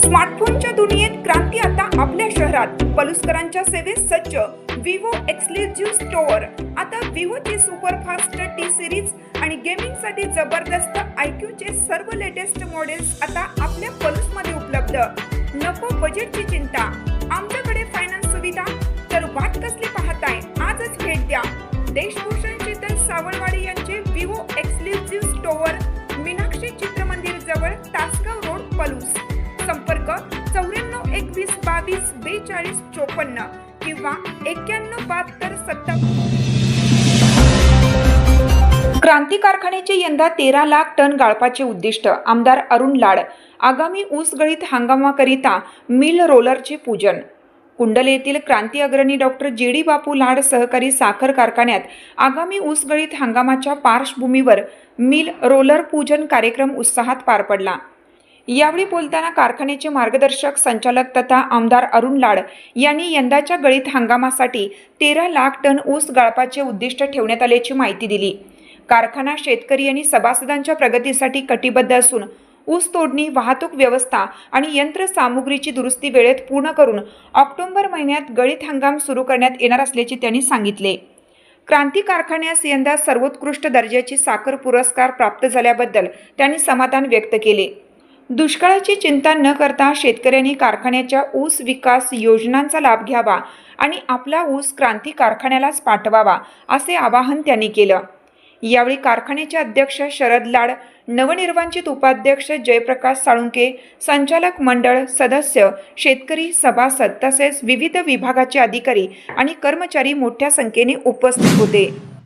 स्मार्टफोनच्या दुनियेत क्रांती आता आपल्या शहरात. पलुसकरांच्या सेवेत सज्ज विवो एक्सक्लुझिव्ह स्टोअर. आता विवोची सुपरफास्ट टी सिरीज आणि गेमिंगसाठी जबरदस्त आयक्यूचे सर्व लेटेस्ट मॉडेल्स आता आपल्या पलुसमध्ये उपलब्ध. नको बजेटची चिंता, आमच्याकडे फायनान्स सुविधा. तर वाट कसली पाहताय, आजच भेट द्या. देशभूषण शीतल सावळवाडी यांचे Vivo exclusive store, Meenakshi Chitramandir जवळ, तासगाव रोड, पलूस. संपर्क 94 21 22 42 54 किंवा 91 72 70. क्रांती कारखान्याचे यंदा 13 लाख टन गाळपाचे उद्दिष्ट. आमदार अरुण लाड. आगामी ऊस गळीत हंगामाकरिता मिल रोलरचे पूजन. कुंडले येथील क्रांती अग्रणी डॉक्टर JD बापू लाड सहकारी साखर कारखान्यात आगामी ऊस गळीत हंगामाच्या पार्श्वभूमीवर मिल रोलर पूजन कार्यक्रम उत्साहात पार पडला. यावेळी बोलताना कारखान्याचे मार्गदर्शक संचालक तथा आमदार अरुण लाड यांनी यंदाच्या गळीत हंगामासाठी 13 लाख टन ऊस गाळपाचे उद्दिष्ट ठेवण्यात आल्याची माहिती दिली. कारखाना शेतकरी आणि सभासदांच्या प्रगतीसाठी कटिबद्ध असून ऊस तोडणी, वाहतूक व्यवस्था आणि यंत्रसामुग्रीची दुरुस्ती वेळेत पूर्ण करून ऑक्टोबर महिन्यात गळीत हंगाम सुरू करण्यात येणार असल्याचे त्यांनी सांगितले. क्रांती कारखान्यास यंदा सर्वोत्कृष्ट दर्जाची साखर पुरस्कार प्राप्त झाल्याबद्दल त्यांनी समाधान व्यक्त केले. दुष्काळाची चिंता न करता शेतकऱ्यांनी कारखान्याच्या ऊस विकास योजनांचा लाभ घ्यावा आणि आपला ऊस क्रांती कारखान्यालाच पाठवावा, असे आवाहन त्यांनी केलं. यावेळी कारखान्याचे अध्यक्ष शरद लाड, नवनिर्वाचित उपाध्यक्ष जयप्रकाश साळुंके, संचालक मंडळ सदस्य, शेतकरी, सभासद तसेच विविध विभागाचे अधिकारी आणि कर्मचारी मोठ्या संख्येने उपस्थित होते.